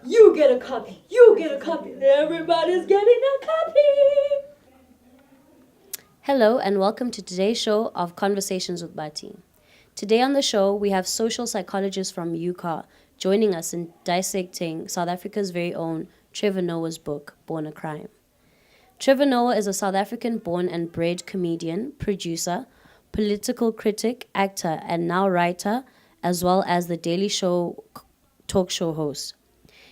You get a copy. You get a copy. Everybody's getting a copy. Hello and welcome to today's show of Conversations with Bathi. Today on the show, we have social psychologist from UCA joining us in dissecting South Africa's very own Trevor Noah's book, Born a Crime. Trevor Noah is a South African-born and bred comedian, producer, political critic, actor, and now writer, as well as the Daily Show talk show host.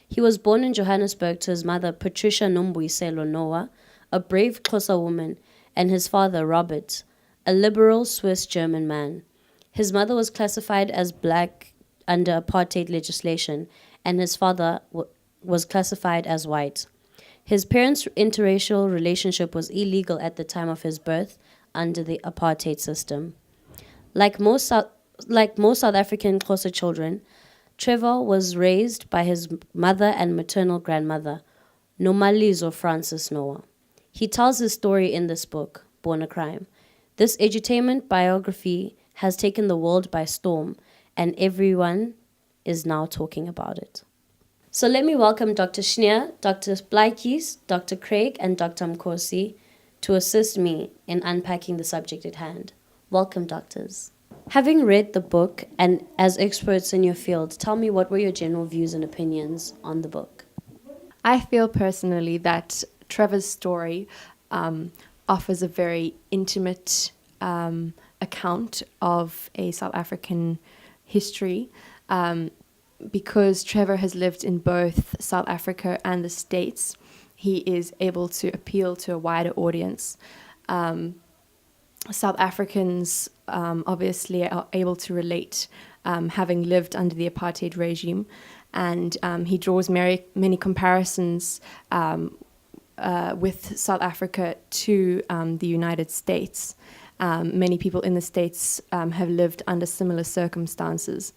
He was born in Johannesburg to his mother, Patricia Nombuyiselo Noah, a brave Xhosa woman, and his father, Robert, a liberal Swiss-German man. His mother was classified as black under apartheid legislation, and his father was classified as white. His parents' interracial relationship was illegal at the time of his birth under the apartheid system. Like most South African Xhosa children, Trevor was raised by his mother and maternal grandmother, Nomalizo Francis Noah. He tells his story in this book, Born a Crime. This edutainment biography has taken the world by storm, and everyone is now talking about it. So let me welcome Dr. Schneer, Dr. Blykes, Dr. Craig, and Dr. Mkosi to assist me in unpacking the subject at hand. Welcome, doctors. Having read the book and as experts in your field, tell me what were your general views and opinions on the book? I feel personally that Trevor's story offers a very intimate account of a South African history because Trevor has lived in both South Africa and the States. He is able to appeal to a wider audience. South Africans obviously are able to relate, having lived under the apartheid regime, and he draws many comparisons with South Africa to the United States. Many people in the States have lived under similar circumstances.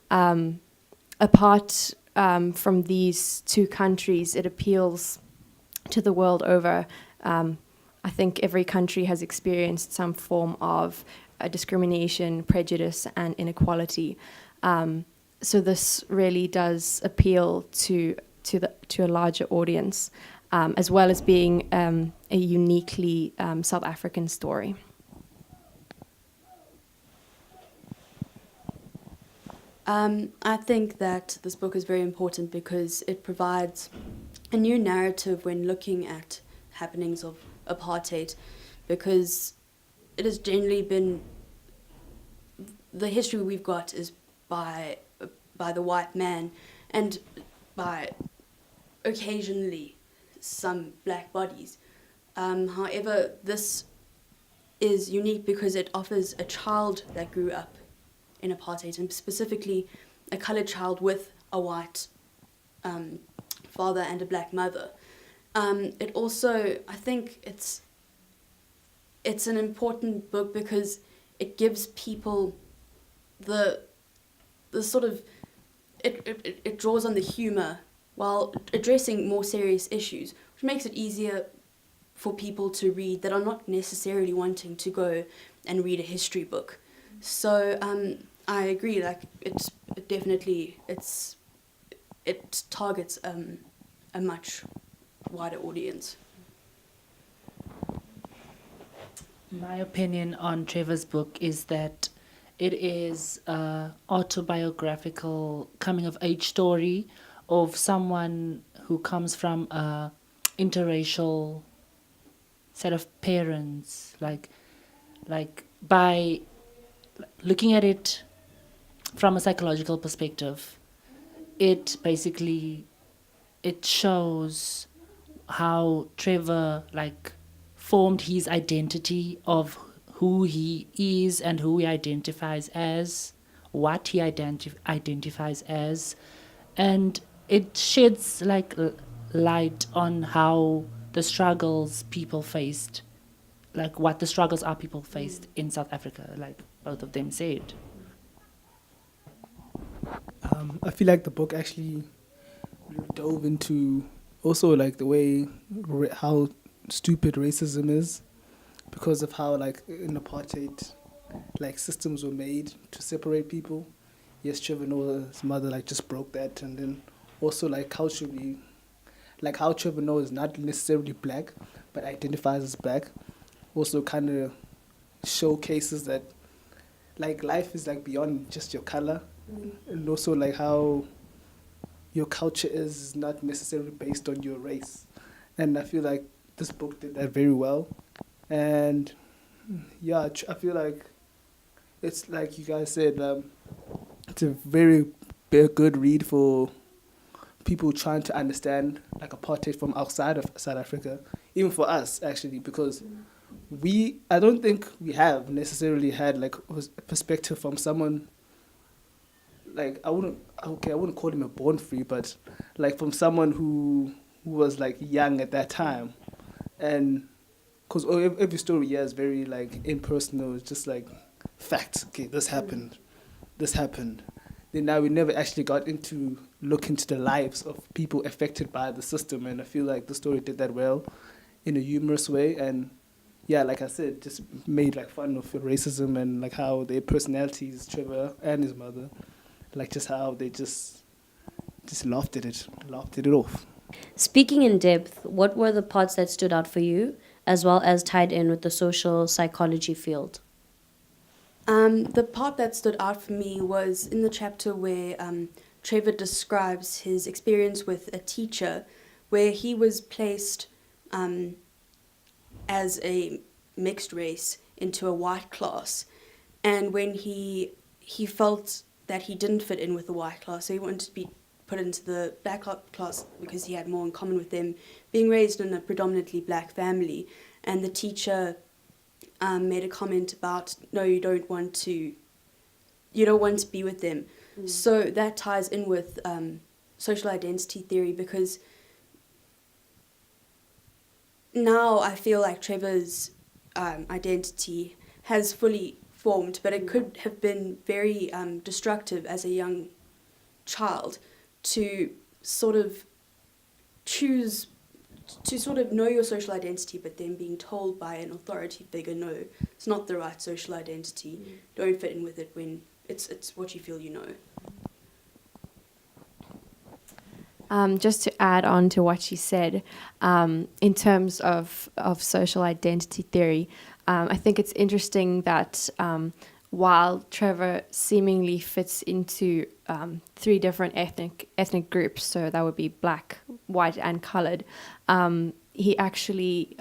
Apart from these two countries, it appeals to the world over. I think every country has experienced some form of discrimination, prejudice, and inequality. So this really does appeal to a larger audience, as well as being a uniquely South African story. I think that this book is very important because it provides a new narrative when looking at happenings of apartheid, because it has generally been, the history we've got is by the white man and by occasionally some black bodies. However, this is unique because it offers a child that grew up in apartheid, and specifically a coloured child with a white father and a black mother. It also, I think it's an important book because it gives people the sort of, it draws on the humour while addressing more serious issues, which makes it easier for people to read that are not necessarily wanting to go and read a history book. So I agree, like it targets a much wider audience. My opinion on Trevor's book is that it is an autobiographical coming-of-age story of someone who comes from a interracial set of parents. Like by looking at it from a psychological perspective, it shows how Trevor formed his identity of who he is and who he identifies as, what he identifies as, and it sheds light on how the struggles people faced, what the struggles are people faced in South Africa, like both of them said. I feel like the book actually dove into also the way how stupid racism is, because of how in apartheid systems were made to separate people. Yes, Trevor Noah's mother just broke that, and then also like culturally, like how Trevor Noah is not necessarily black, but identifies as black, also kind of showcases that like life is like beyond just your color, and also like how your culture is not necessarily based on your race. And I feel like this book did that very well. And yeah, I feel like it's like you guys said, it's a very good read for people trying to understand like apartheid from outside of South Africa, even for us actually, because I don't think we have necessarily had like a perspective from someone like I wouldn't call him a born free, but like from someone who was like young at that time, and because every story here is very like impersonal. It's just like facts. Okay, this happened. Then now we never actually got into look into the lives of people affected by the system, and I feel like the story did that well, in a humorous way, and yeah, like I said, just made like fun of racism and like how their personalities, Trevor and his mother, like just how they just laughed at it off. Speaking in depth, what were the parts that stood out for you, as well as tied in with the social psychology field? The part that stood out for me was in the chapter where Trevor describes his experience with a teacher, where he was placed as a mixed race into a white class, and when he felt that he didn't fit in with the white class, so he wanted to be put into the black class because he had more in common with them, being raised in a predominantly black family, and the teacher made a comment about, no, you don't want to be with them. So that ties in with social identity theory, because now I feel like Trevor's identity has fully formed, but it could have been very destructive as a young child to sort of choose to sort of know your social identity, but then being told by an authority figure, no, it's not the right social identity, don't fit in with it, when it's what you feel you know. Just to add on to what she said, in terms of social identity theory, I think it's interesting that while Trevor seemingly fits into 3 different ethnic groups, so that would be black, white, and colored, he actually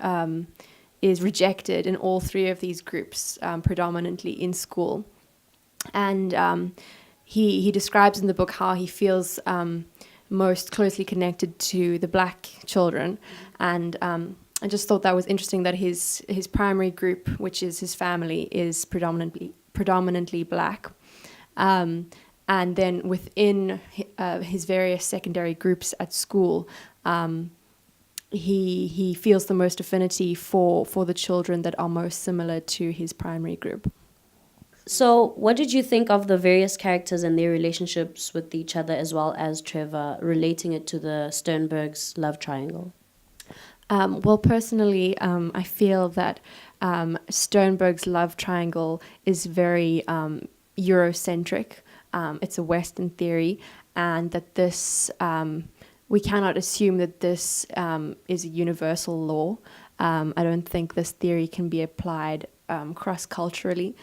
is rejected in all 3 of these groups, predominantly in school. And he describes in the book how he feels most closely connected to the black children, and I just thought that was interesting that his primary group, which is his family, is predominantly black, and then within his various secondary groups at school, he feels the most affinity for the children that are most similar to his primary group. So, what did you think of the various characters and their relationships with each other, as well as Trevor, relating it to the Sternberg's love triangle? Well, personally, I feel that Sternberg's love triangle is very Eurocentric. It's a Western theory, and that this we cannot assume that this is a universal law. I don't think this theory can be applied cross-culturally,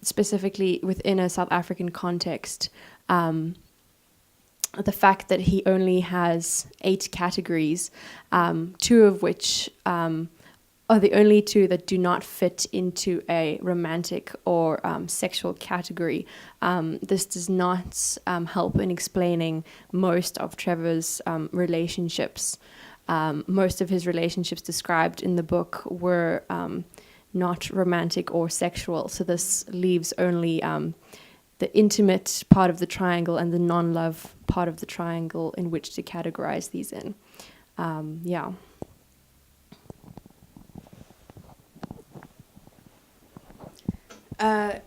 specifically within a South African context. The fact that he only has 8 categories, 2 of which are the only 2 that do not fit into a romantic or sexual category. This does not help in explaining most of Trevor's relationships. Most of his relationships described in the book were not romantic or sexual, so this leaves only the intimate part of the triangle and the non-love part of the triangle in which to categorize these in. Yeah.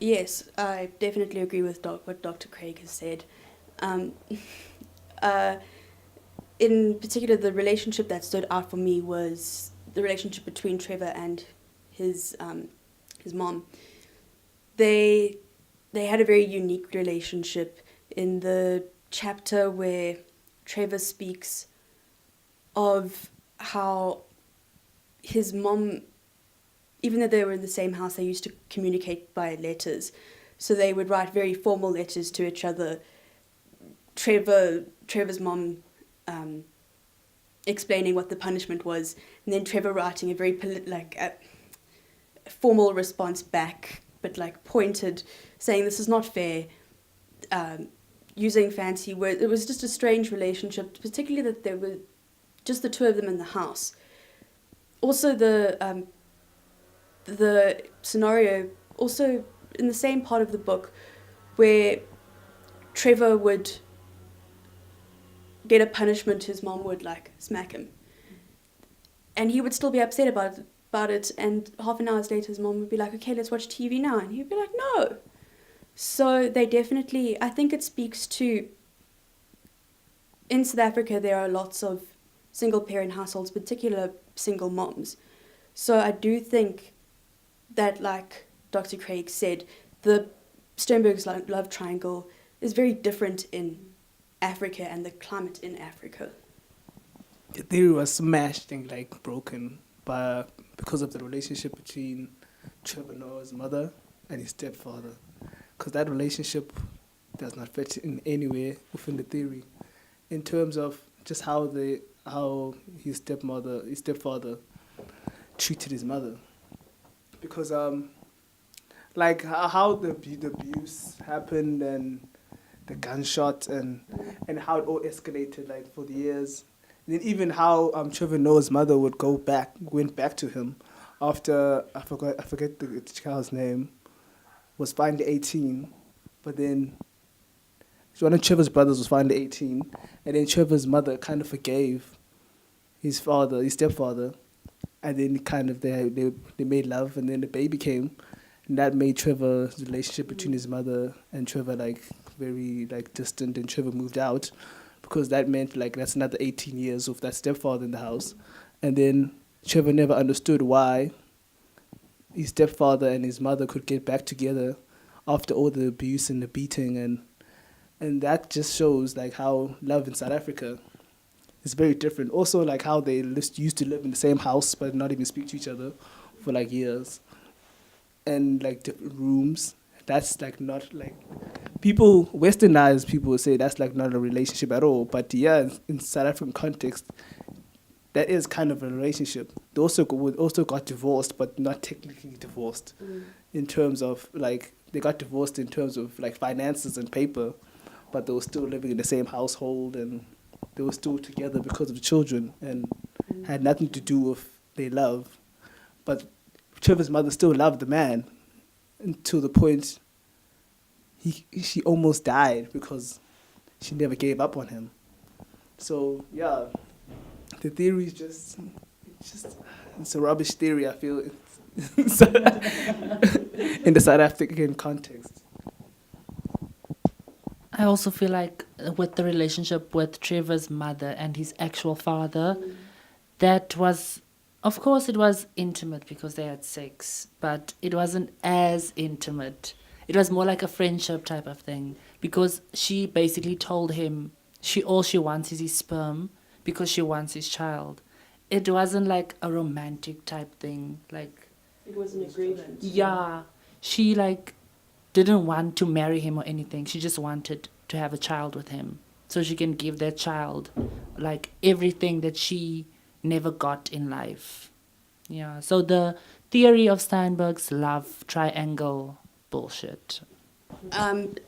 Yes, I definitely agree with what Dr. Craig has said. In particular, the relationship that stood out for me was the relationship between Trevor and his mom. They had a very unique relationship. In the chapter where Trevor speaks of how his mom, even though they were in the same house, they used to communicate by letters. So they would write very formal letters to each other. Trevor's mom explaining what the punishment was, and then Trevor writing a very formal response back, but like pointed, saying this is not fair, using fancy words. It was just a strange relationship, particularly that there were just the two of them in the house. Also, the scenario, also in the same part of the book, where Trevor would get a punishment, his mom would like smack him, and he would still be upset about it. And half an hour later, his mom would be like, "Okay, let's watch TV now," and he'd be like, "No." So they definitely, I think it speaks to, in South Africa there are lots of single parent households, particular single moms. So I do think that, like Dr. Craig said, the Sternberg's love triangle is very different in Africa and the climate in Africa. The theory was smashed and like broken because of the relationship between Trevor Noah's mother and his stepfather, because that relationship does not fit in anywhere within the theory, in terms of just how his stepfather treated his mother, because like how the abuse happened and the gunshot and how it all escalated like for the years. And then even how Trevor Noah's mother went back to him after I forget the child's name, was finally 18, but then one of Trevor's brothers was finally 18, and then Trevor's mother kind of forgave his stepfather, and then kind of they made love, and then the baby came, and that made Trevor's relationship between his mother and Trevor like very like distant, and Trevor moved out because that meant like that's another 18 years of that stepfather in the house. And then Trevor never understood why his stepfather and his mother could get back together after all the abuse and the beating, and that just shows like how love in South Africa is very different. Also like how they used to live in the same house but not even speak to each other for like years, and like different rooms. That's like not like westernized people would say that's like not a relationship at all. But yeah, in South African context, that is kind of a relationship. They also got divorced, but not technically divorced, in terms of like they got divorced in terms of like finances and paper, but they were still living in the same household, and they were still together because of the children, and had nothing to do with their love. But Trevor's mother still loved the man until the point she almost died because she never gave up on him. So yeah, the theory is it's a rubbish theory, I feel, in the South African context. I also feel like with the relationship with Trevor's mother and his actual father, that was, of course, it was intimate because they had sex, but it wasn't as intimate. It was more like a friendship type of thing, because she basically told him all she wants is his sperm because she wants his child. It wasn't like a romantic type thing. Like, It was an agreement. yeah, she like didn't want to marry him or anything. She just wanted to have a child with him so she can give that child like everything that she never got in life. Yeah, so the theory of Steinberg's love triangle bullshit.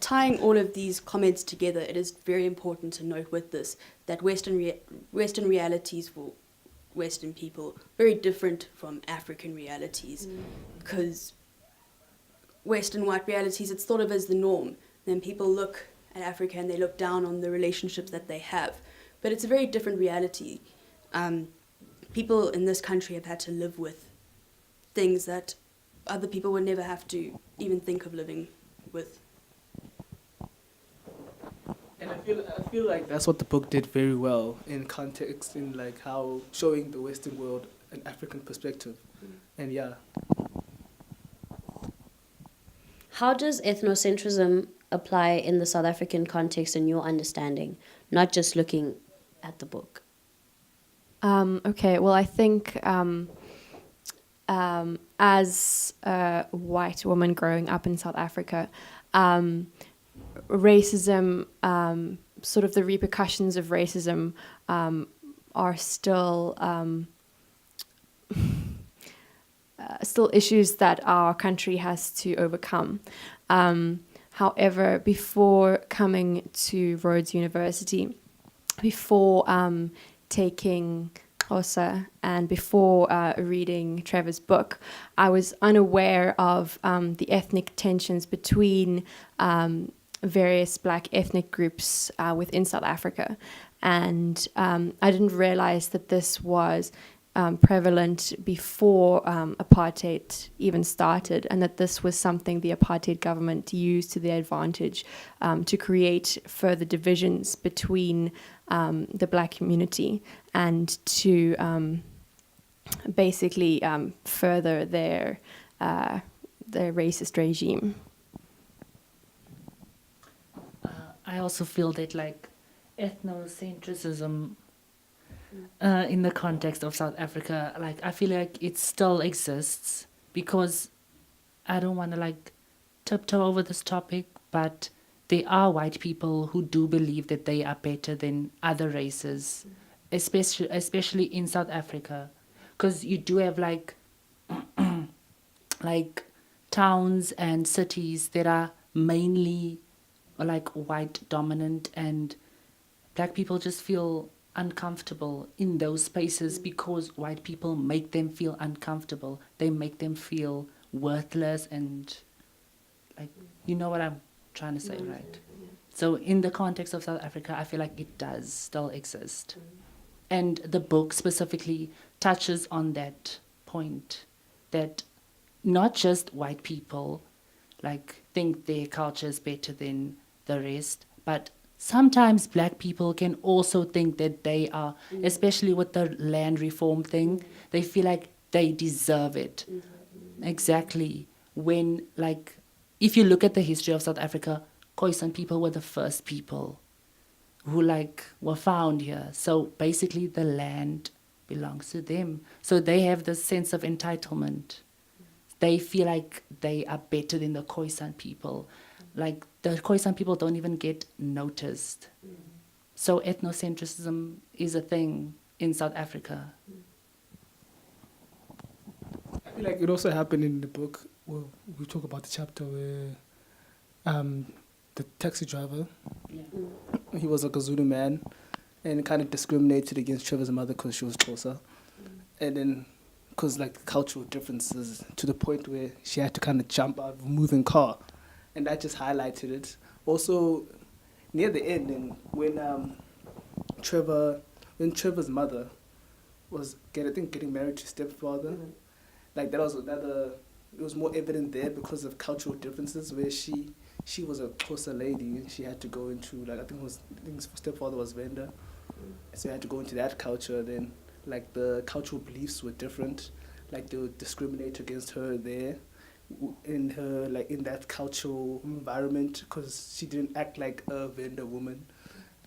Tying all of these comments together, it is very important to note with this that Western realities for Western people very different from African realities, because Western white realities, it's thought of as the norm. Then people look at Africa and they look down on the relationships that they have, but it's a very different reality. People in this country have had to live with things that other people would never have to even think of living with. And I feel like that's what the book did very well in context, in like how showing the Western world an African perspective. And yeah. How does ethnocentrism apply in the South African context in your understanding? Not just looking at the book? Okay, well, I think as a white woman growing up in South Africa, racism, sort of the repercussions of racism, are still still issues that our country has to overcome. However, before coming to Rhodes University, before taking Xhosa and before reading Trevor's book, I was unaware of the ethnic tensions between various black ethnic groups within South Africa. And I didn't realize that this was prevalent before apartheid even started, and that this was something the apartheid government used to their advantage to create further divisions between the black community and to basically further their racist regime. I also feel that like ethnocentrism in the context of South Africa, like I feel like it still exists, because I don't want to like tiptoe over this topic, but there are white people who do believe that they are better than other races, especially in South Africa, because you do have like like towns and cities that are mainly like white dominant, and black people just feel uncomfortable in those spaces because white people make them feel uncomfortable. They make them feel worthless, and like, you know what I'm trying to say, right? So in the context of South Africa, I feel like it does still exist. And the book specifically touches on that point, that not just white people like think their culture is better than the rest, but sometimes black people can also think that they are, especially with the land reform thing, they feel like they deserve it. Exactly. When, like, if you look at the history of South Africa, Khoisan people were the first people who, like, were found here. So basically the land belongs to them. So they have this sense of entitlement. They feel like they are better than the Khoisan people. Like, the Khoisan people don't even get noticed. So ethnocentrism is a thing in South Africa. I feel like it also happened in the book. Well, we talk about the chapter where the taxi driver, he was like a Zulu man, and kind of discriminated against Trevor's mother because she was Xhosa. And then, because like cultural differences, to the point where she had to kind of jump out of a moving car. And that just highlighted it. Also, near the end, and when Trevor's mother was getting married to stepfather, like that was another. It was more evident there because of cultural differences, where she was a Xhosa lady and she had to go into, like, I think his stepfather was Venda, so he had to go into that culture. Then like the cultural beliefs were different, like they would discriminate against her there in her, like, in that cultural environment, because she didn't act like a Venda woman.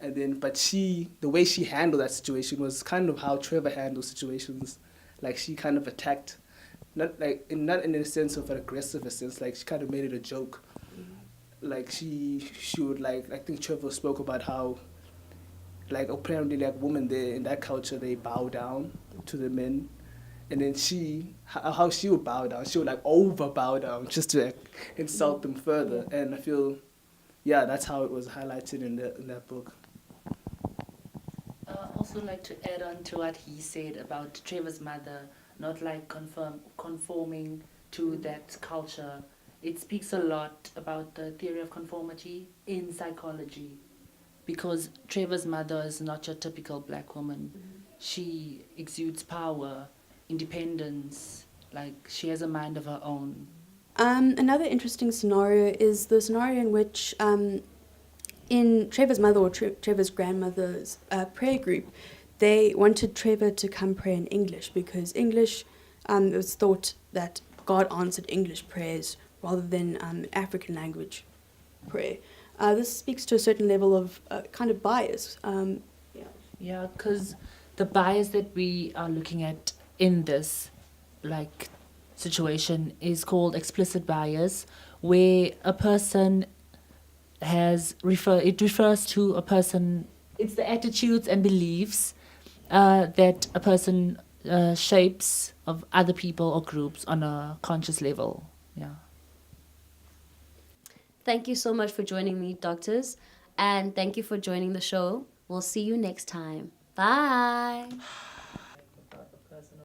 And then, but the way she handled that situation was kind of how Trevor handles situations. Like, she kind of attacked, not in a sense of an aggressive sense, like she kind of made it a joke. Like she would, like, I think Trevor spoke about how, like, apparently like women there in that culture, they bow down to the men. And then how she would bow down, she would like over bow down just to like, insult them further. And I feel, yeah, that's how it was highlighted in that book. Also like to add on to what he said about Trevor's mother not like conforming to that culture. It speaks a lot about the theory of conformity in psychology, because Trevor's mother is not your typical black woman. She exudes power, independence, like she has a mind of her own. Another interesting scenario is the scenario in which in Trevor's mother or Trevor's grandmother's prayer group, they wanted Trevor to come pray in English, because English, it was thought that God answered English prayers rather than African language prayer. This speaks to a certain level of kind of bias. Yeah, because the bias that we are looking at in this like situation is called explicit bias, where a person it refers to a person. It's the attitudes and beliefs that a person shapes of other people or groups on a conscious level. Yeah. Thank you so much for joining me, doctors, and thank you for joining the show. We'll see you next time. Bye.